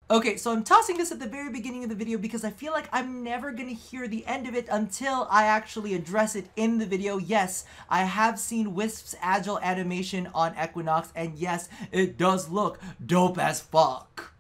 Okay, so I'm tossing this at the very beginning of the video because I feel like I'm never gonna hear the end of it until I actually address it in the video. Yes, I have seen Wisp's agile animation on Equinox, and yes, it does look dope as fuck.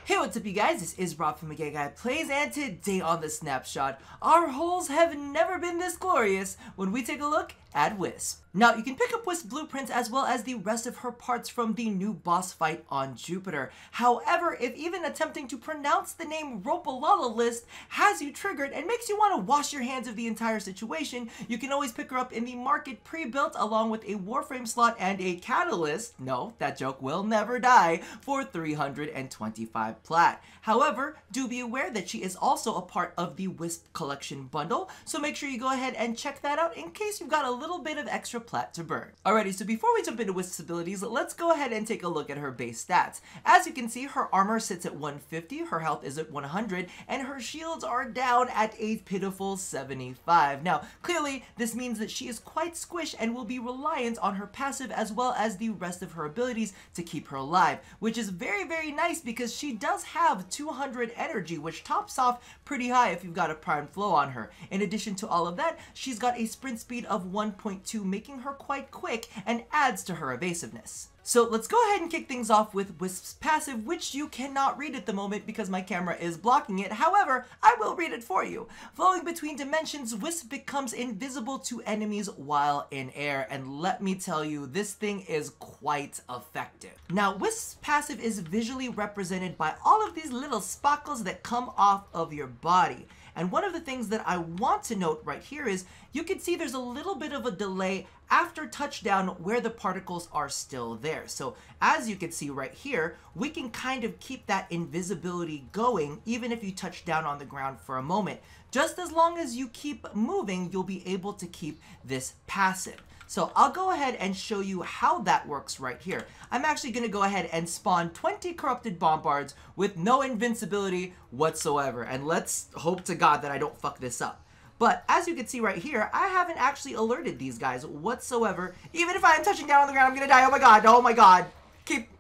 Hey, what's up you guys, this is Rob from Gay Guy Plays, and today on The Snapshot, our holes have never been this glorious when we take a look at Wisp. Now, you can pick up Wisp's blueprints as well as the rest of her parts from the new boss fight on Jupiter. However, if even attempting to pronounce the name Ropalala list has you triggered and makes you want to wash your hands of the entire situation, you can always pick her up in the market pre-built along with a Warframe slot and a catalyst, no, that joke will never die, for 325 plat. However, do be aware that she is also a part of the Wisp collection bundle, so make sure you go ahead and check that out in case you've got a little bit of extra plat to burn. Alrighty, so before we jump into Wisp's abilities, let's go ahead and take a look at her base stats. As you can see, her armor sits at 150, her health is at 100, and her shields are down at a pitiful 75. Now, clearly, this means that she is quite squished and will be reliant on her passive as well as the rest of her abilities to keep her alive, which is very, very nice because she does have 200 energy, which tops off pretty high if you've got a prime flow on her. In addition to all of that, she's got a sprint speed of 1.2, making her quite quick and adds to her evasiveness. So let's go ahead and kick things off with Wisp's passive, which you cannot read at the moment because my camera is blocking it. However, I will read it for you. Flowing between dimensions, Wisp becomes invisible to enemies while in air, and let me tell you, this thing is quite effective. Now, Wisp's passive is visually represented by all of these little sparkles that come off of your body. And one of the things that I want to note right here is you can see there's a little bit of a delay after touchdown where the particles are still there. So as you can see right here, we can kind of keep that invisibility going even if you touch down on the ground for a moment. Just as long as you keep moving, you'll be able to keep this passive. So I'll go ahead and show you how that works right here. I'm actually going to go ahead and spawn 20 corrupted bombards with no invincibility whatsoever. And let's hope to God that I don't fuck this up. But as you can see right here, I haven't actually alerted these guys whatsoever. Even if I'm touching down on the ground, I'm going to die. Oh my God. Oh my God.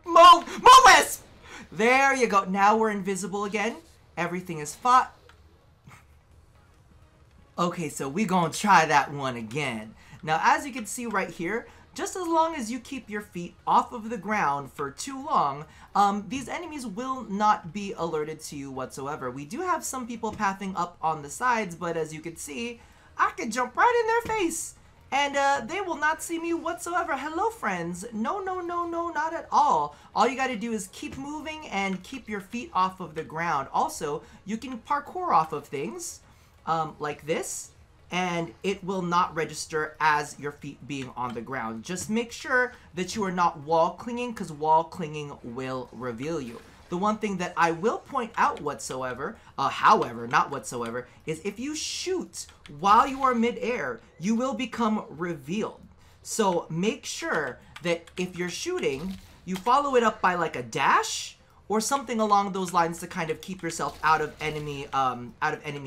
Move, Wisp! There you go. Now we're invisible again. Everything is fought. Okay, so we gonna try that one again. Now, as you can see right here, just as long as you keep your feet off of the ground for too long, these enemies will not be alerted to you whatsoever. We do have some people pathing up on the sides, but as you can see, I can jump right in their face. And they will not see me whatsoever. Hello, friends. No, no, no, no, not at all. All you gotta do is keep moving and keep your feet off of the ground. Also, you can parkour off of things like this, and it will not register as your feet being on the ground. Just make sure that you are not wall clinging, because wall clinging will reveal you. The one thing that I will point out however, not whatsoever, is if you shoot while you are mid-air, you will become revealed. So make sure that if you're shooting, you follow it up by like a dash or something along those lines to kind of keep yourself out of enemy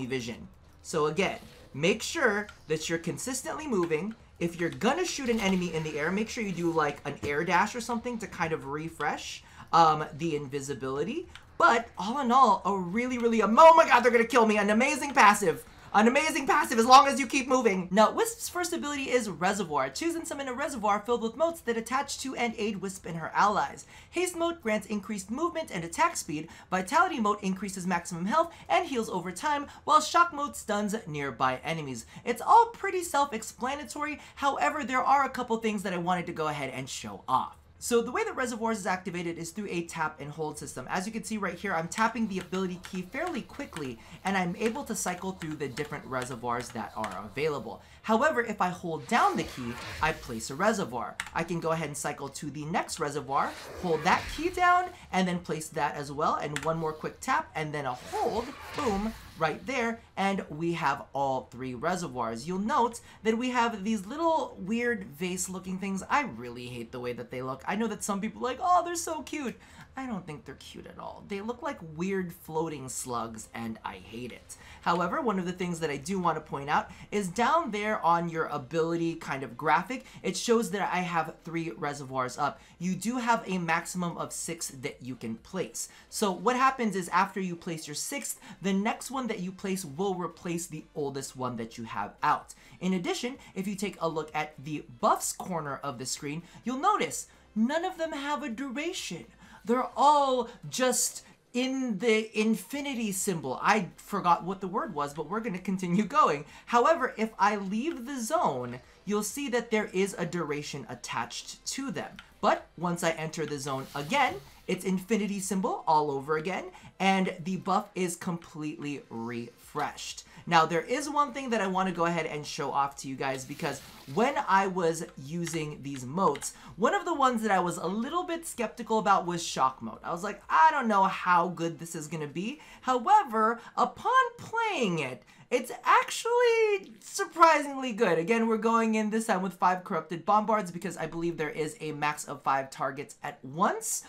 vision. So again, make sure that you're consistently moving. If you're gonna shoot an enemy in the air, make sure you do like an air dash or something to kind of refresh the invisibility. But all in all, a really, oh my God, they're gonna kill me. An amazing passive. An amazing passive as long as you keep moving. Now, Wisp's first ability is Reservoir. Choose and summon a reservoir filled with motes that attach to and aid Wisp and her allies. Haste Mote grants increased movement and attack speed. Vitality Mote increases maximum health and heals over time, while Shock Mote stuns nearby enemies. It's all pretty self-explanatory. However, there are a couple things that I wanted to go ahead and show off. So the way that Reservoirs is activated is through a tap and hold system. As you can see right here, I'm tapping the ability key fairly quickly, and I'm able to cycle through the different reservoirs that are available. However, if I hold down the key, I place a reservoir. I can go ahead and cycle to the next reservoir, hold that key down, and then place that as well, and one more quick tap, and then a hold, boom, right there, and we have all 3 reservoirs. You'll note that we have these little weird vase looking things. I really hate the way that they look. I know that some people are like, oh, they're so cute. I don't think they're cute at all. They look like weird floating slugs, and I hate it. However, one of the things that I do want to point out is down there on your ability kind of graphic, it shows that I have 3 reservoirs up. You do have a maximum of 6 that you can place. So what happens is after you place your 6th, the next one that you place will replace the oldest one that you have out. In addition, if you take a look at the buffs corner of the screen, you'll notice none of them have a duration. They're all just in the infinity symbol. I forgot what the word was, but we're going to continue going. However, if I leave the zone, you'll see that there is a duration attached to them. But once I enter the zone again, it's infinity symbol all over again, and the buff is completely refreshed. Now, there is one thing that I want to go ahead and show off to you guys, because when I was using these motes, one of the ones that I was a little bit skeptical about was shock mode. I was like, I don't know how good this is going to be. However, upon playing it, it's actually surprisingly good. Again, we're going in this time with 5 corrupted bombards because I believe there is a max of 5 targets at once.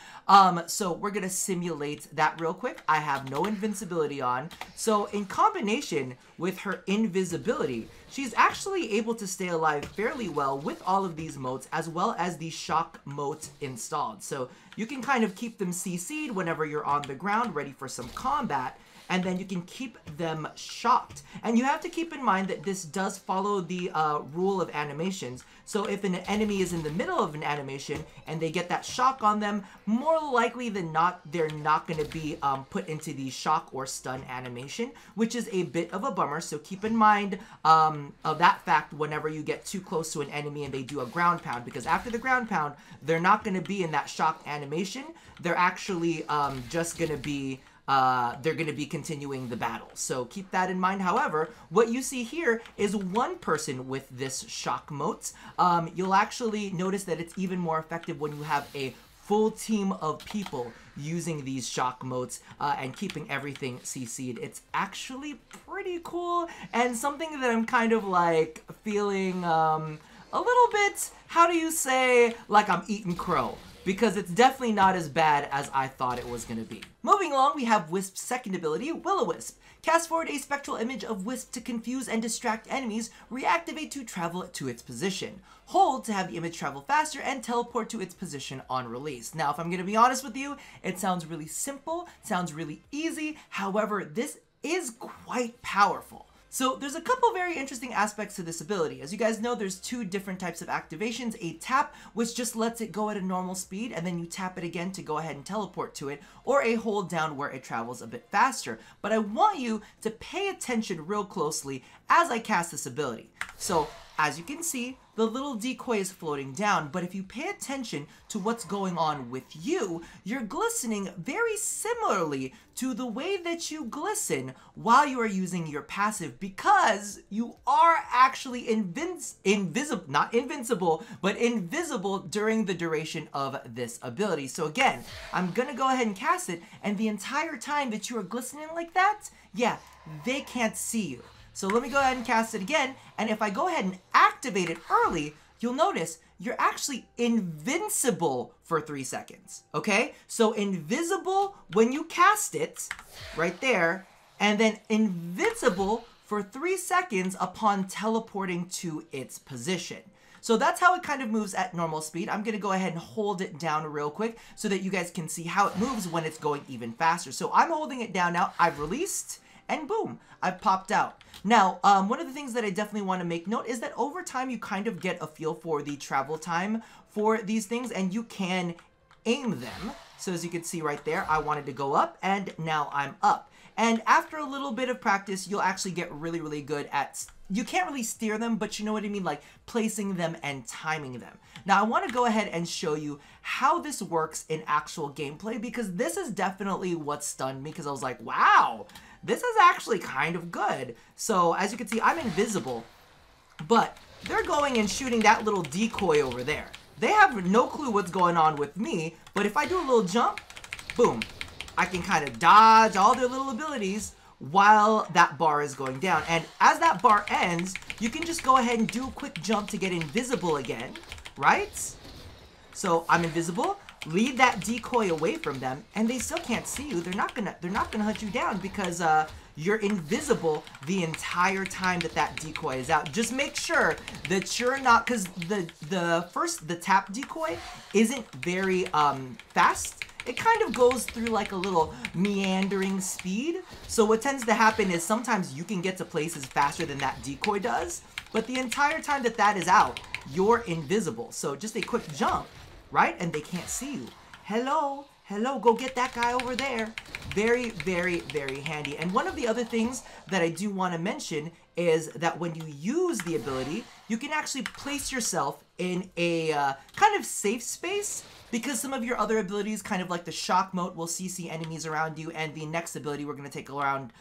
So we're gonna simulate that real quick. I have no invincibility on. So in combination with her invisibility, she's actually able to stay alive fairly well with all of these motes, as well as the shock mote installed. So you can kind of keep them CC'd whenever you're on the ground ready for some combat, and then you can keep them shocked. And you have to keep in mind that this does follow the rule of animations. So if an enemy is in the middle of an animation and they get that shock on them, more likely than not, they're not going to be put into the shock or stun animation, which is a bit of a bummer. So keep in mind of that fact whenever you get too close to an enemy and they do a ground pound, because after the ground pound, they're not going to be in that shock animation. They're actually just going to be they're going to be continuing the battle. So keep that in mind. However, what you see here is one person with this shock mote. You'll actually notice that it's even more effective when you have a full team of people using these shock motes and keeping everything CC'd. It's actually pretty cool and something that I'm kind of like feeling a little bit, how do you say, like I'm eating crow. Because it's definitely not as bad as I thought it was going to be. Moving along, we have Wisp's second ability, Will-O-Wisp. Cast forward a spectral image of Wisp to confuse and distract enemies, reactivate to travel to its position. Hold to have the image travel faster, and teleport to its position on release. Now, if I'm going to be honest with you, it sounds really simple, sounds really easy. However, this is quite powerful. So there's a couple very interesting aspects to this ability. As you guys know, there's 2 different types of activations. A tap, which just lets it go at a normal speed, and then you tap it again to go ahead and teleport to it, or a hold down where it travels a bit faster. But I want you to pay attention real closely as I cast this ability. So as you can see, the little decoy is floating down, but if you pay attention to what's going on with you, you're glistening very similarly to the way that you glisten while you are using your passive, because you are actually not invincible, but invisible during the duration of this ability. So again, I'm gonna go ahead and cast it, and the entire time that you are glistening like that, yeah, they can't see you. So let me go ahead and cast it again, and if I go ahead and activate it early, you'll notice you're actually invincible for 3 seconds, okay? So invisible when you cast it, right there, and then invincible for 3 seconds upon teleporting to its position. So that's how it kind of moves at normal speed. I'm going to go ahead and hold it down real quick so that you guys can see how it moves when it's going even faster. So I'm holding it down now. I've released, and boom, I've popped out. Now, one of the things that I definitely want to make note is that over time you kind of get a feel for the travel time for these things, and you can aim them. So as you can see right there, I wanted to go up, and now I'm up. And after a little bit of practice, you'll actually get really, really good at, you can't really steer them, but you know what I mean, like placing them and timing them. Now, I want to go ahead and show you how this works in actual gameplay, because this is definitely what stunned me, because I was like, wow, this is actually kind of good. So as you can see, I'm invisible, but they're going and shooting that little decoy over there. They have no clue what's going on with me, but if I do a little jump, boom, I can kind of dodge all their little abilities while that bar is going down. And as that bar ends, you can just go ahead and do a quick jump to get invisible again, right? So I'm invisible, lead that decoy away from them, and they still can't see you. They're not gonna hunt you down because you're invisible the entire time that decoy is out. Just make sure that you're not, because the tap decoy isn't very fast. It kind of goes through like a little meandering speed. So what tends to happen is sometimes you can get to places faster than that decoy does, but the entire time that is out, you're invisible. So just a quick jump, right? And they can't see you. Hello, hello, go get that guy over there. Very, very, very handy. And one of the other things that I do want to mention is that when you use the ability, you can actually place yourself in a kind of safe space, because some of your other abilities, kind of like the shock mode, will CC enemies around you, and the next ability we're going to take around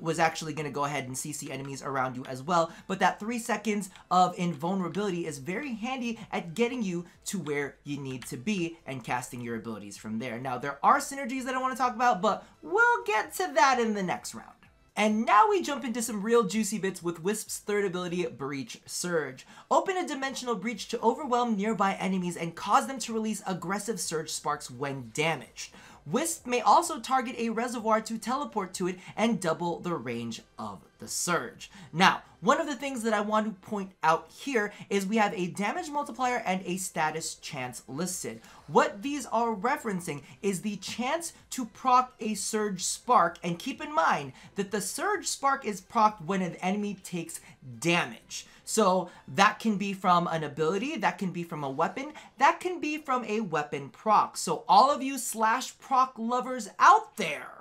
was actually going to go ahead and CC enemies around you as well. But that 3 seconds of invulnerability is very handy at getting you to where you need to be and casting your abilities from there. Now, there are synergies that I want to talk about, but we'll get to that in the next round. And now we jump into some real juicy bits with Wisp's third ability, Breach Surge. Open a dimensional breach to overwhelm nearby enemies and cause them to release aggressive surge sparks when damaged. Wisp may also target a reservoir to teleport to it and double the range of the surge. Now, one of the things that I want to point out here is we have a damage multiplier and a status chance listed. What these are referencing is the chance to proc a surge spark, and keep in mind that the surge spark is procced when an enemy takes damage. So that can be from an ability, that can be from a weapon, that can be from a weapon proc. So all of you slash proc lovers out there,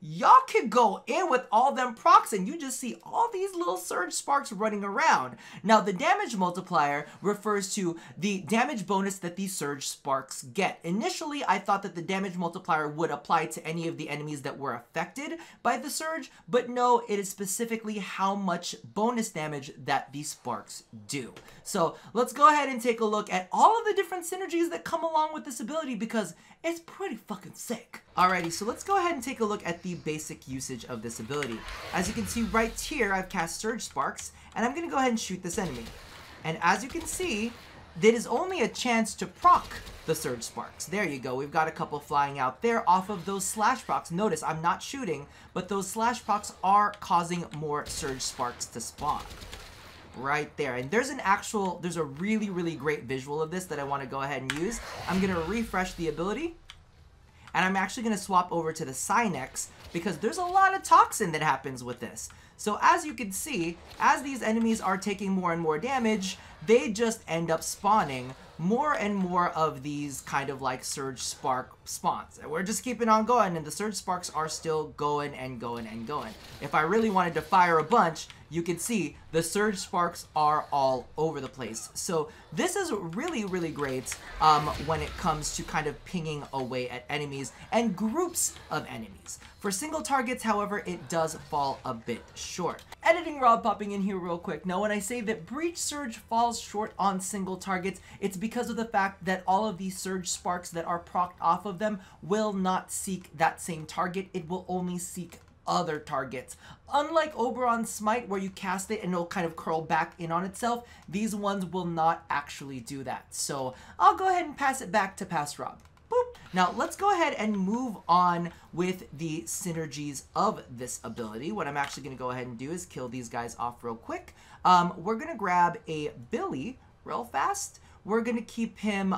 y'all can go in with all them procs and you just see all these little surge sparks running around. Now, the damage multiplier refers to the damage bonus that these surge sparks get. Initially, I thought that the damage multiplier would apply to any of the enemies that were affected by the surge, but no, it is specifically how much bonus damage that these sparks do. So let's go ahead and take a look at all of the different synergies that come along with this ability, because it's pretty fucking sick. Alrighty, so let's go ahead and take a look at the basic usage of this ability. As you can see right here, I've cast Surge Sparks, and I'm going to go ahead and shoot this enemy. And as you can see, there is only a chance to proc the Surge Sparks. There you go, we've got a couple flying out there off of those slash procs. Notice, I'm not shooting, but those slash procs are causing more Surge Sparks to spawn. Right there. And there's a really, really great visual of this that I want to go ahead and use. I'm going to refresh the ability, and I'm actually going to swap over to the Synex, because there's a lot of toxin that happens with this. So as you can see, as these enemies are taking more and more damage, they just end up spawning more and more of these kind of like surge spark spawns. And we're just keeping on going, and the surge sparks are still going and going and going. If I really wanted to fire a bunch, you can see the surge sparks are all over the place. So this is really, really great when it comes to kind of pinging away at enemies and groups of enemies. For single targets, however, it does fall a bit short. Editing Rob popping in here real quick. Now, when I say that Breach Surge falls short on single targets, it's because of the fact that all of these surge sparks that are procced off of them will not seek that same target. It will only seek other targets. Unlike Oberon's Smite, where you cast it and it'll kind of curl back in on itself, these ones will not actually do that. So I'll go ahead and pass it back to Past Rob. Boop. Now let's go ahead and move on with the synergies of this ability. What I'm actually going to go ahead and do is kill these guys off real quick. We're going to grab a Billy real fast. We're going to keep him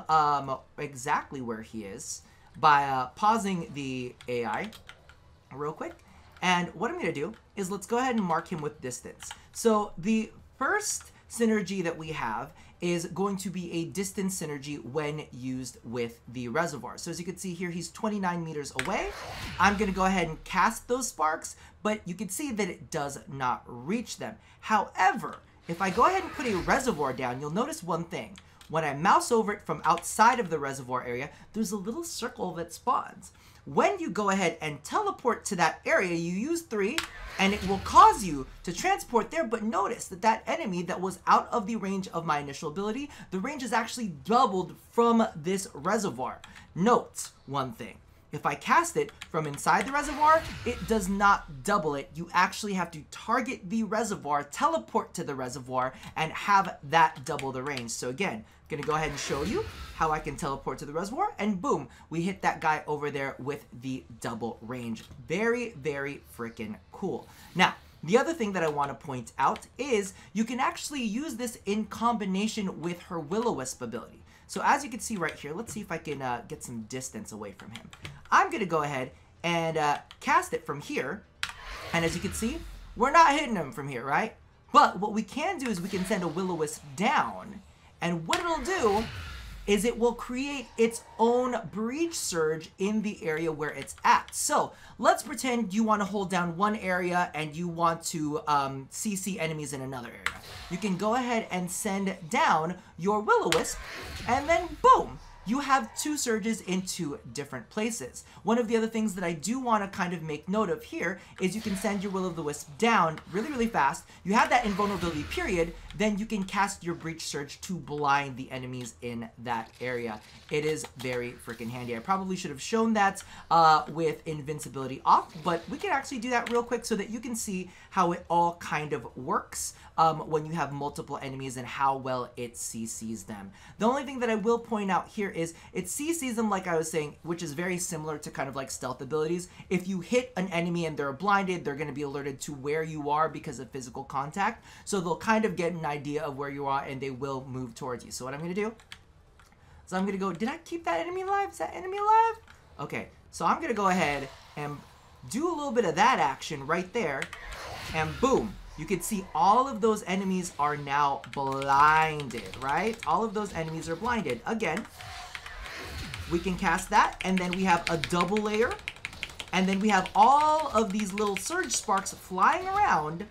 exactly where he is by pausing the AI real quick. And what I'm going to do is let's go ahead and mark him with distance. So the first synergy that we have is going to be a distance synergy when used with the reservoir. So as you can see here, he's 29 meters away. I'm going to go ahead and cast those sparks, but you can see that it does not reach them. However, if I go ahead and put a reservoir down, you'll notice one thing. When I mouse over it from outside of the reservoir area, there's a little circle that spawns. When you go ahead and teleport to that area, you use 3, and it will cause you to transport there. But notice that that enemy that was out of the range of my initial ability, the range is actually doubled from this reservoir. Note one thing. if I cast it from inside the reservoir, it does not double it. You actually have to target the reservoir, teleport to the reservoir, and have that double the range. So again, I'm gonna go ahead and show you how I can teleport to the reservoir, and boom, we hit that guy over there with the double range. Very, very freaking cool. Now, the other thing that I want to point out is you can actually use this in combination with her Will-O-Wisp ability. So as you can see right here, let's see if I can get some distance away from him. I'm going to go ahead and cast it from here. And as you can see, we're not hitting him from here, right? But what we can do is we can send a Will-O-Wisp down. And what it'll do is it will create its own breach surge in the area where it's at. So let's pretend you want to hold down one area and you want to CC enemies in another area. You can go ahead and send down your Will-O-Wisp, and then boom, you have two surges in two different places. One of the other things that I do want to kind of make note of here is you can send your Will-O-Wisp down really, really fast. You have that invulnerability period, then you can cast your Breach Surge to blind the enemies in that area. It is very freaking handy. I probably should have shown that with invincibility off, but we can actually do that real quick so that you can see how it all kind of works when you have multiple enemies and how well it CCs them. The only thing that I will point out here is it CCs them, like I was saying, which is very similar to kind of like stealth abilities. If you hit an enemy and they're blinded, they're going to be alerted to where you are because of physical contact. So they'll kind of get an idea of where you are and they will move towards you. So what I'm going to do is I'm going to go, did I keep that enemy alive? Is that enemy alive? Okay, so I'm going to go ahead and do a little bit of that action right there, and boom. You can see all of those enemies are now blinded, right? All of those enemies are blinded. Again, we can cast that, and then we have a double layer, and then we have all of these little surge sparks flying around.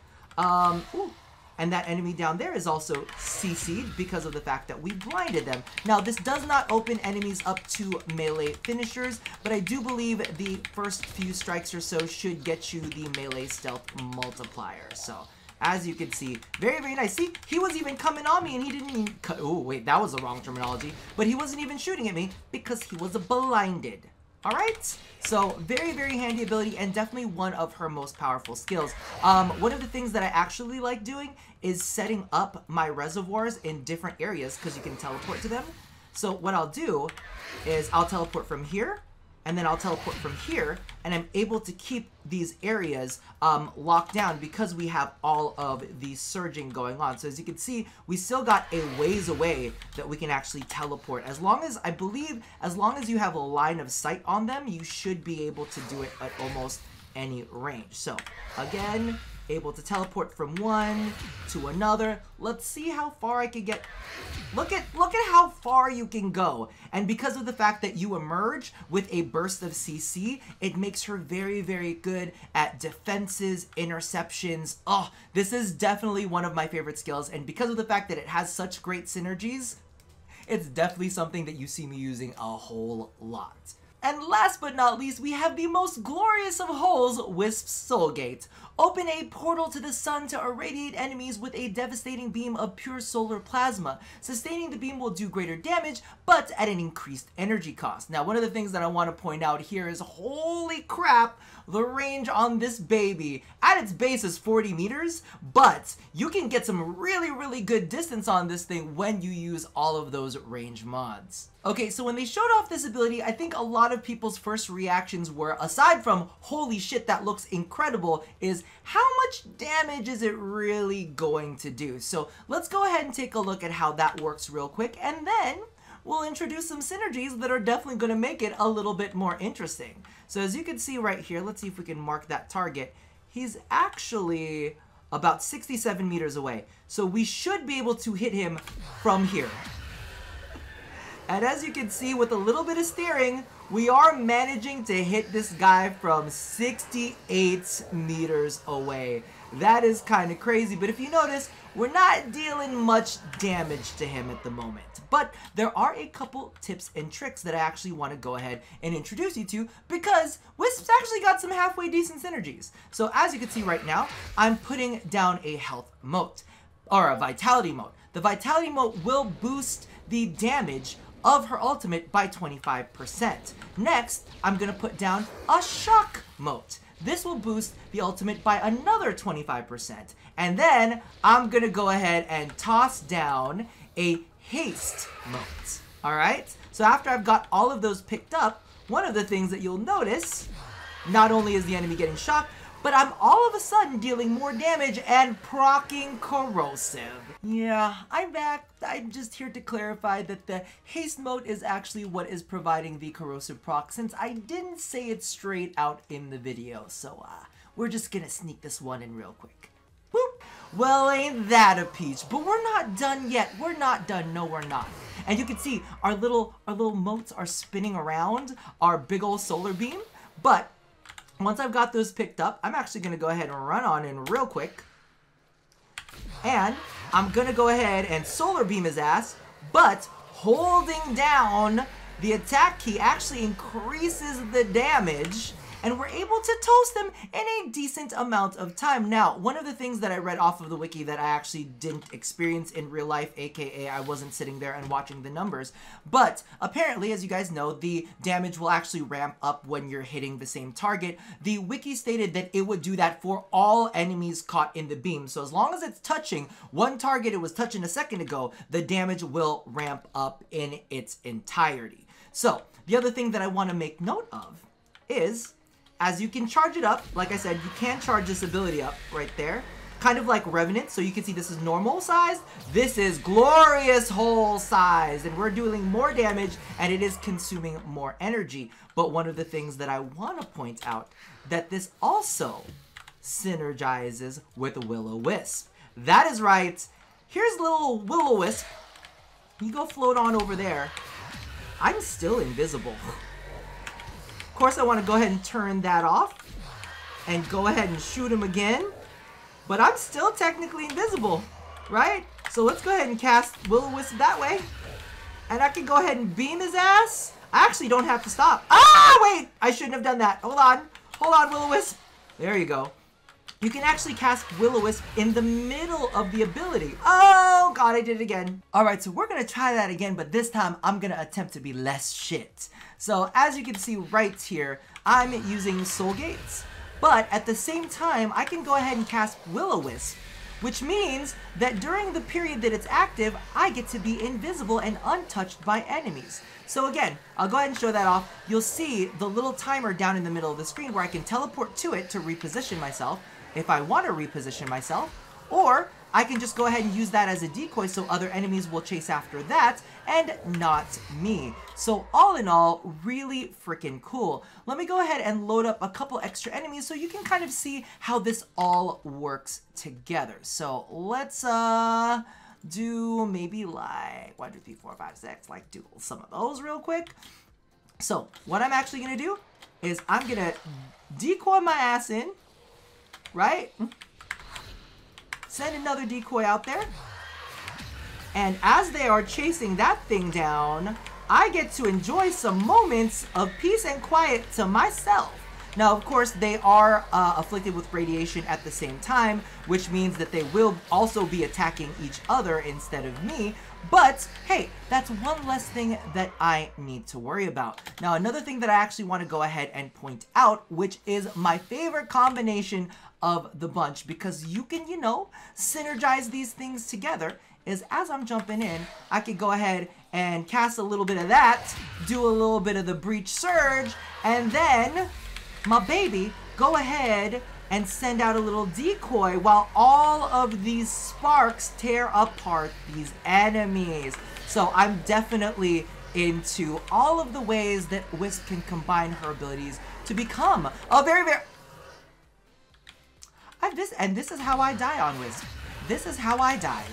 And that enemy down there is also CC'd because of the fact that we blinded them. Now, this does not open enemies up to melee finishers, but I do believe the first few strikes or so should get you the melee stealth multiplier. So, as you can see, very, very nice. See, he was even coming on me and he didn't even... Oh, wait, that was the wrong terminology. But he wasn't even shooting at me because he was blinded. Alright, so very, very handy ability and definitely one of her most powerful skills. One of the things that I actually like doing is setting up my reservoirs in different areas because you can teleport to them. So what I'll do is I'll teleport from here, and then I'll teleport from here, and I'm able to keep these areas locked down because we have all of the surging going on. So as you can see, we still got a ways away that we can actually teleport. As long as, I believe, as long as you have a line of sight on them, you should be able to do it at almost any range. So again, able to teleport from one to another. Let's see how far I can get. Look at how far you can go. And because of the fact that you emerge with a burst of CC, it makes her very, very good at defenses, interceptions. Oh, this is definitely one of my favorite skills. And because of the fact that it has such great synergies, it's definitely something that you see me using a whole lot. And last but not least, we have the most glorious of holes, Wisp's Soulgate. Open a portal to the sun to irradiate enemies with a devastating beam of pure solar plasma. Sustaining the beam will do greater damage, but at an increased energy cost. Now, one of the things that I want to point out here is, holy crap, the range on this baby. At its base is 40 meters, but you can get some really, really good distance on this thing when you use all of those range mods. Okay, so when they showed off this ability, I think a lot of people's first reactions were, aside from, holy shit, that looks incredible, is how much damage is it really going to do? So let's go ahead and take a look at how that works real quick, and then we'll introduce some synergies that are definitely going to make it a little bit more interesting. So as you can see right here, let's see if we can mark that target. He's actually about 67 meters away. So we should be able to hit him from here. And as you can see, with a little bit of steering, we are managing to hit this guy from 68 meters away. That is kind of crazy, but if you notice, we're not dealing much damage to him at the moment. But there are a couple tips and tricks that I actually want to go ahead and introduce you to, because Wisp's actually got some halfway decent synergies. So as you can see right now, I'm putting down a health mote, or a vitality mote. The vitality mote will boost the damage of her ultimate by 25%. Next, I'm gonna put down a shock mote. This will boost the ultimate by another 25%. And then I'm gonna go ahead and toss down a haste mote. Alright? So after I've got all of those picked up, one of the things that you'll notice, not only is the enemy getting shocked, but I'm all of a sudden dealing more damage and proccing corrosive. Yeah, I'm back. I'm just here to clarify that the haste mode is actually what is providing the corrosive proc, since I didn't say it straight out in the video. So we're just gonna sneak this one in real quick. Boop. Well, ain't that a peach? But we're not done yet. We're not done. No, we're not. And you can see our little motes are spinning around our big old solar beam. But once I've got those picked up, I'm actually going to go ahead and run on in real quick. And I'm going to go ahead and solar beam his ass, but holding down the attack key actually increases the damage, and we're able to toast them in a decent amount of time. Now, one of the things that I read off of the wiki that I actually didn't experience in real life, aka I wasn't sitting there and watching the numbers, but apparently, as you guys know, the damage will actually ramp up when you're hitting the same target. The wiki stated that it would do that for all enemies caught in the beam. So as long as it's touching one target it was touching a second ago, the damage will ramp up in its entirety. So the other thing that I want to make note of is, as you can charge it up, like I said, you can charge this ability up right there. Kind of like Revenant, so you can see this is normal size. This is glorious whole size, and we're dealing more damage, and it is consuming more energy. But one of the things that I want to point out, that this also synergizes with Will-O-Wisp. That is right. Here's little Will-O-Wisp. You go float on over there. I'm still invisible. Of course, I want to go ahead and turn that off and go ahead and shoot him again. But I'm still technically invisible, right? So let's go ahead and cast Will-O-Wisp that way. And I can go ahead and beam his ass. I actually don't have to stop. Ah, wait! I shouldn't have done that. Hold on. Hold on, Will-O-Wisp. There you go. You can actually cast Will-O-Wisp in the middle of the ability. Oh, God, I did it again. All right, so we're going to try that again, but this time I'm going to attempt to be less shit. So as you can see right here, I'm using Soul Gates. But at the same time, I can go ahead and cast Will-O-Wisp, which means that during the period that it's active, I get to be invisible and untouched by enemies. So again, I'll go ahead and show that off. You'll see the little timer down in the middle of the screen where I can teleport to it to reposition myself if I want to reposition myself, or I can just go ahead and use that as a decoy so other enemies will chase after that and not me. So all in all, really freaking cool. Let me go ahead and load up a couple extra enemies so you can kind of see how this all works together. So let's do maybe like 1, 2, 3, 4, 5, 6, like do some of those real quick. So what I'm actually gonna do is I'm gonna decoy my ass in, right? Send another decoy out there. And as they are chasing that thing down, I get to enjoy some moments of peace and quiet to myself. Now, of course, they are afflicted with radiation at the same time, which means that they will also be attacking each other instead of me. But, hey, that's one less thing that I need to worry about. Now, another thing that I actually want to go ahead and point out, which is my favorite combination of the bunch, because you can, you know, synergize these things together, is as I'm jumping in, I could go ahead and cast a little bit of that, do a little bit of the Breach Surge, and then, my baby, go ahead and send out a little decoy while all of these sparks tear apart these enemies. So I'm definitely into all of the ways that Wisp can combine her abilities to become a very... And this is how I die on Wisp. This is how I die.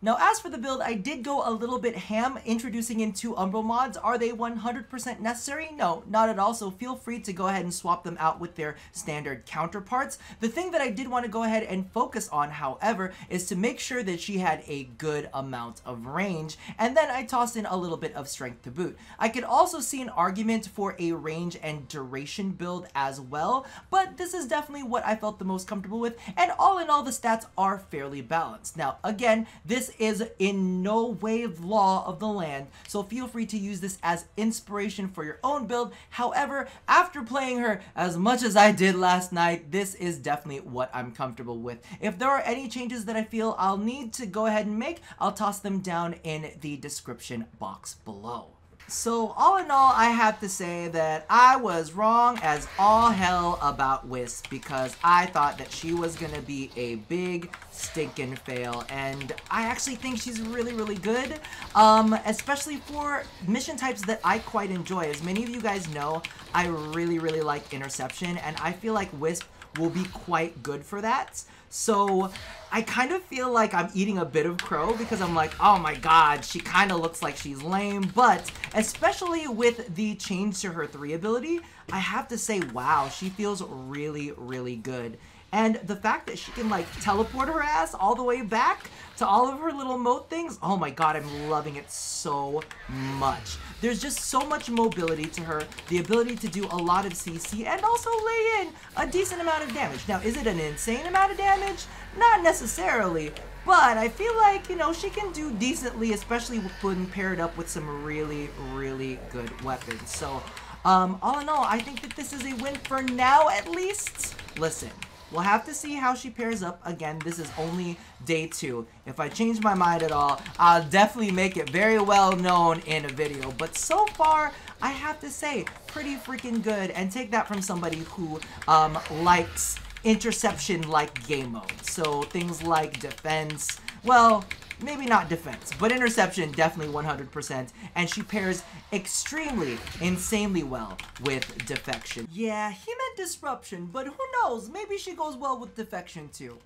Now, as for the build, I did go a little bit ham introducing in 2 Umbral mods. Are they 100% necessary? No, not at all, so feel free to go ahead and swap them out with their standard counterparts. The thing that I did want to go ahead and focus on, however, is to make sure that she had a good amount of range, and then I tossed in a little bit of strength to boot. I could also see an argument for a range and duration build as well, but this is definitely what I felt the most comfortable with, and all in all, the stats are fairly balanced. Now, again, this is in no way law of the land, so feel free to use this as inspiration for your own build. However, after playing her as much as I did last night, this is definitely what I'm comfortable with. If there are any changes that I feel I'll need to go ahead and make, I'll toss them down in the description box below. So all in all, I have to say that I was wrong as all hell about Wisp, because I thought that she was gonna be a big stinking fail, and I actually think she's really good, especially for mission types that I quite enjoy. As many of you guys know, I really like Interception, and I feel like Wisp will be quite good for that. So I kind of feel like I'm eating a bit of crow, because I'm like, oh my god, she kind of looks like she's lame. But especially with the change to her 3 ability, I have to say, wow, she feels really good. And the fact that she can like teleport her ass all the way back to all of her little moat things, oh my god, I'm loving it so much. There's just so much mobility to her, the ability to do a lot of CC and also lay in a decent amount of damage. Now, is it an insane amount of damage? Not necessarily, but I feel like, you know, she can do decently, especially when paired up with some really good weapons. So, all in all, I think that this is a win for now, at least. Listen, we'll have to see how she pairs up. Again, this is only day 2. If I change my mind at all, I'll definitely make it very well known in a video. But so far, I have to say, pretty freaking good. And take that from somebody who likes interception-like game mode. So things like defense, well, maybe not defense, but interception definitely 100%, and she pairs extremely, insanely well with defection. Yeah, he meant disruption, but who knows, maybe she goes well with defection too.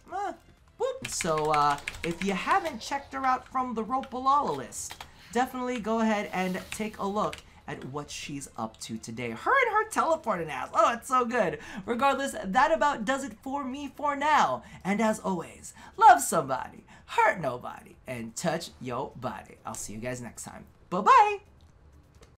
Whoop. So, if you haven't checked her out from the Ropalala list, definitely go ahead and take a look at what she's up to today. Her and her teleporting ass. Oh, it's so good. Regardless, that about does it for me for now. And as always, love somebody, hurt nobody, and touch your body. I'll see you guys next time. Bye-bye.